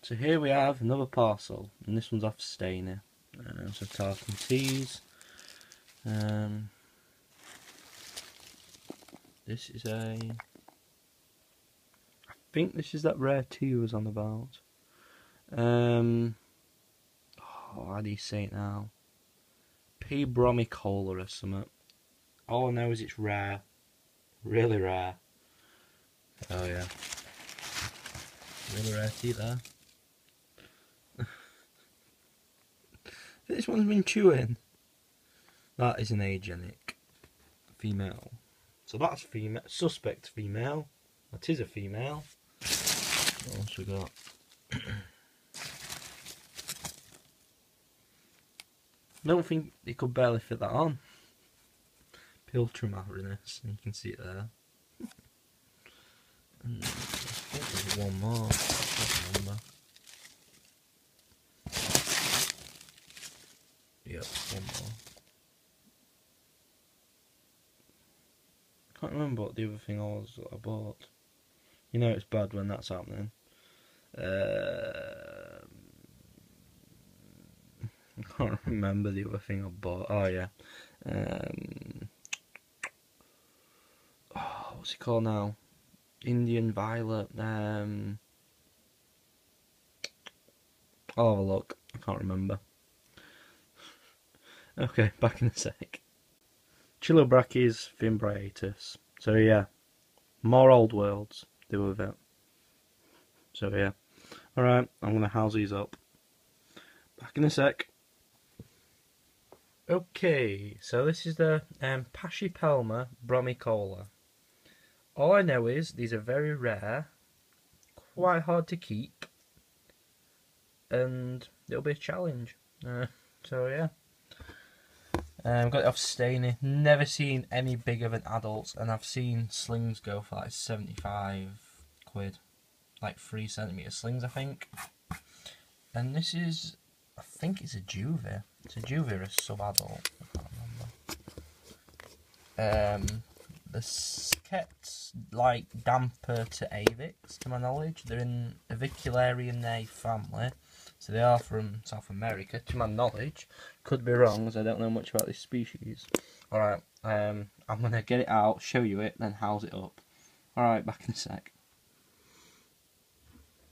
So here we have another parcel, and this one's off Stainer. So Tartan teas. This is I think this is that rare tea I was on about. Oh, how do you say it now? P. Bromicola or something. All I know is it's rare. Really rare. Oh yeah. Really rare tea there. This one's been chewing. That is an agenic female. So that's female. Suspect female. That is a female. What else we got? I don't think they could barely fit that on. Piltramarinus, you can see it there. And I think there's one more. I can't remember. Yep, one more. I can't remember what the other thing was that I bought. You know it's bad when that's happening. I can't remember the other thing I bought. Oh yeah. What's it called now? Indian Violet. I'll have a look. I can't remember. Okay, back in a sec. Chilobrachys fimbriatus. So yeah, more old worlds. Do with it. So yeah. Alright, I'm gonna house these up. Back in a sec. Okay, so this is the Pachypelma bromicola. All I know is these are very rare, quite hard to keep, and it'll be a challenge. So yeah. Got it off Stainer. Never seen any bigger than adults, and I've seen slings go for like 75 quid. Like 3cm slings, I think. And this is, I think it's a juvie. It's a juvie or a sub-adult. I can't remember. The kept like damper to Avix, to my knowledge. They're in Aviculariinae family. So they are from South America, to my knowledge. Could be wrong, as I don't know much about this species. Alright, I'm going to get it out, show you it, then house it up. Alright, back in a sec.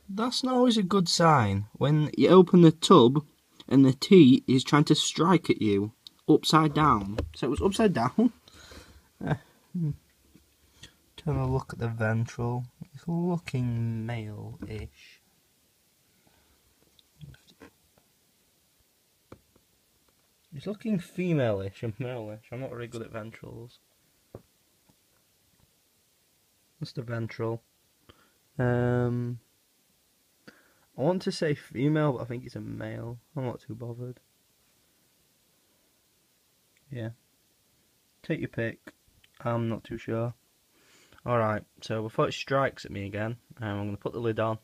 That's not always a good sign, when you open the tub and the tea is trying to strike at you, upside down. So it was upside down. Turn a look at the ventral. It's looking male-ish. It's looking female-ish and male-ish. I'm not very good at ventrals. That's the ventral. I want to say female, but I think it's a male. I'm not too bothered. Yeah. Take your pick. I'm not too sure. Alright, so before it strikes at me again, I'm going to put the lid on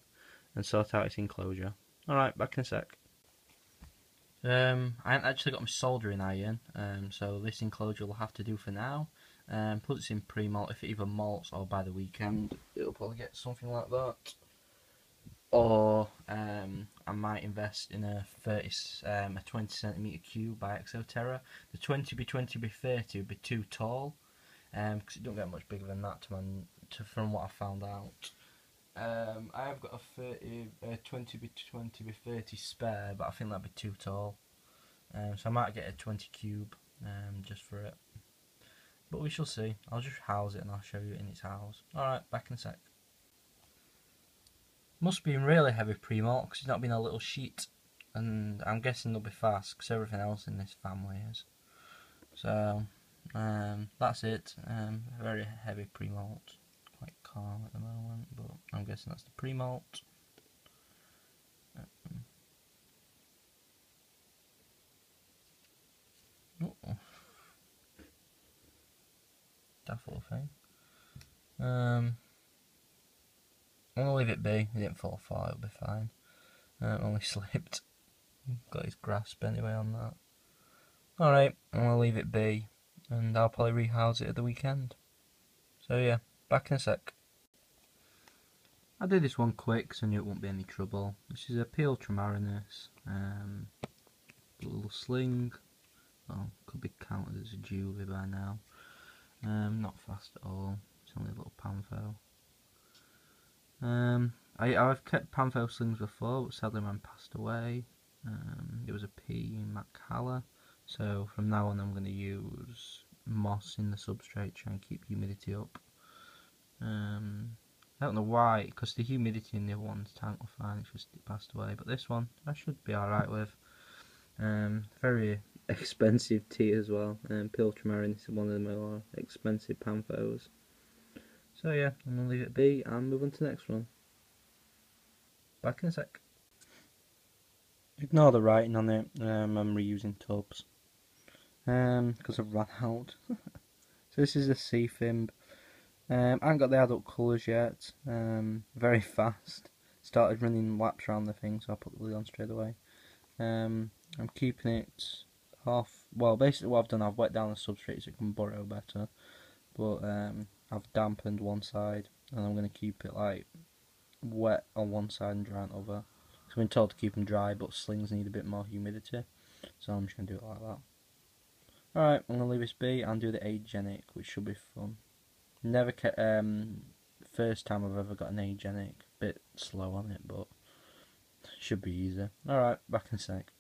and sort out its enclosure. Alright, back in a sec. I haven't actually got my soldering iron, so this enclosure will have to do for now. Put it in pre-malt. If it either malts or by the weekend, it'll probably get something like that. Or I might invest in a 20cm cube by Exoterra. The 20x20x30 would be too tall, because it don't get much bigger than that from what I found out. I have got a 20x20x30 spare, but I think that'd be too tall. So I might get a 20 cube just for it. But we shall see. I'll just house it and I'll show you it in its house. Alright, back in a sec. Must be in really heavy pre-malt because it's not been a little sheet. And I'm guessing they'll be fast because everything else in this family is. So, that's it. Very heavy pre-malt. Quite calm at the moment, but I'm guessing that's the pre-malt. Daft little thing. I'm going to leave it be. It didn't fall far, it'll be fine. Only slipped. Got his grasp anyway on that. Alright, I'm going to leave it be. And I'll probably rehouse it at the weekend. So yeah, back in a sec. I did this one quick so I knew it wouldn't be any trouble. This is a Peel Ultramarinus, little sling. Well, could be counted as a juvie by now. Not fast at all. It's only a little Pantho. I've kept Pantho slings before, but sadly man passed away. It was a P Macalla, so from now on I'm going to use moss in the substrate, try and keep humidity up. I don't know why, because the humidity in the other one's tank were fine, it's just it passed away, but this one I should be alright with. Very expensive tea as well. Peel Ultramarinus is one of the more expensive Panthos. So yeah, I'm going to leave it be and move on to the next one. Back in a sec. Ignore the writing on it, I'm reusing tubs. Because I've run out. So this is a sea fimb. I haven't got the adult colours yet. Very fast. Started running laps around the thing, so I put the lid on straight away. I'm keeping it off. Well, basically what I've done, I've wet down the substrate so it can burrow better. But I've dampened one side, and I'm going to keep it like wet on one side and dry on the other. So I've been told to keep them dry, but slings need a bit more humidity, so I'm just going to do it like that. Alright, I'm going to leave this be and do the agenic, which should be fun. Never kept, first time I've ever got an agenic, bit slow on it, but should be easy. Alright, back in a sec.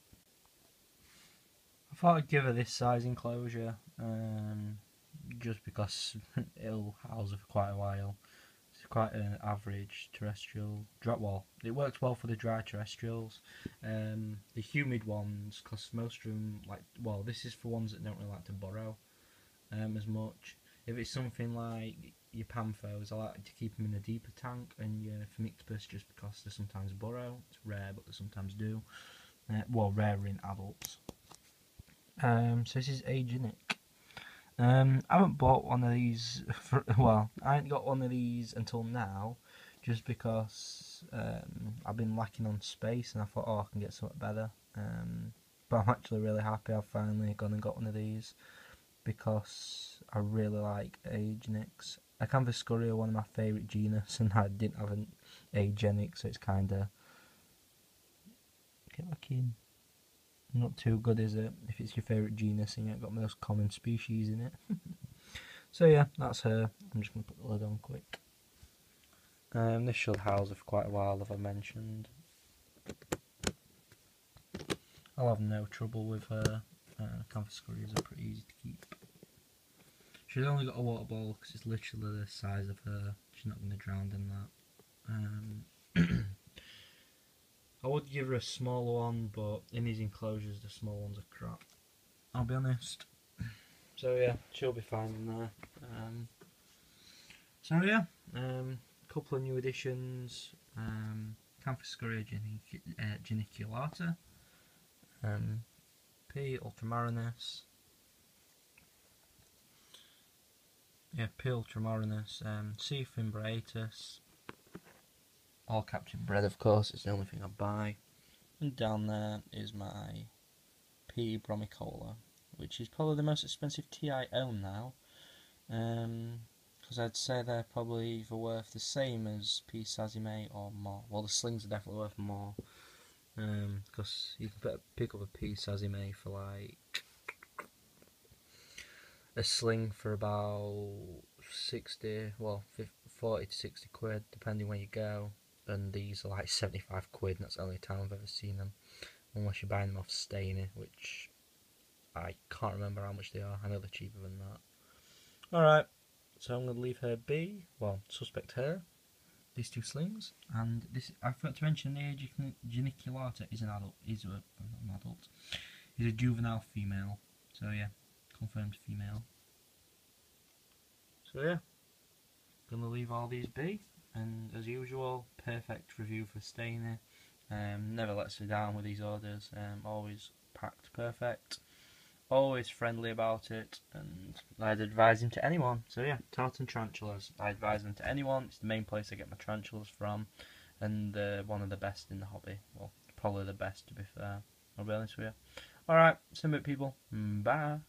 I thought I'd give her this size enclosure, just because it'll house her for quite a while. It's quite an average terrestrial drop wall. It works well for the dry terrestrials. The humid ones, because most of them, like, well, this is for ones that don't really like to burrow as much. If it's something like your Panthos, I like to keep them in a deeper tank, and your Phomictopus, just because they sometimes burrow. It's rare, but they sometimes do. Well, rarer in adults. So this is agenic. I haven't bought one of these well, I ain't got one of these until now, just because I've been lacking on space and I thought, oh, I can get something better. But I'm actually really happy I've finally gone and got one of these, because I really like agenics. Acanthoscurria are one of my favourite genus, and I didn't have an agenic, so it's kinda get back in. Not too good, is it? If it's your favourite genus and you ain't got most common species in it. So yeah, that's her. I'm just going to put the lid on quick. This should house her for quite a while, as I mentioned. I'll have no trouble with her. Acanthoscurrias are pretty easy to keep. She's only got a water ball because it's literally the size of her. She's not going to drown in that. I would give her a smaller one, but in these enclosures the small ones are crap, I'll be honest. So yeah, she'll be fine in there. So yeah, couple of new additions. Acanthoscurria geniculata, P Ultramarinus, P Ultramarinus, C Fimbriatus, all captured bread, of course, it's the only thing I buy. And down there is my P Bromicola, which is probably the most expensive tea I own now. Because I'd say they're probably either worth the same as P Sazime or more. Well, the slings are definitely worth more. Because you can pick up a P Sazime for like a sling for about 60, well, 40 to 60 quid, depending where you go. And these are like 75 quid, and that's the only time I've ever seen them, unless you're buying them off Stainer, which I can't remember how much they are. I know they're cheaper than that. Alright, so I'm going to leave her be, well, suspect her, these two slings, and this, I forgot to mention the geniculata is an adult, is a juvenile female, so yeah, confirmed female. So yeah, going to leave all these be. And as usual, perfect review for Stainer. Never lets me down with these orders. Always packed perfect. Always friendly about it. And I'd advise him to anyone. So yeah, Tartan Tarantulas. I advise them to anyone. It's the main place I get my tarantulas from. And one of the best in the hobby. Well, probably the best, to be fair. I'll be honest with you. Alright, send it, people. Bye.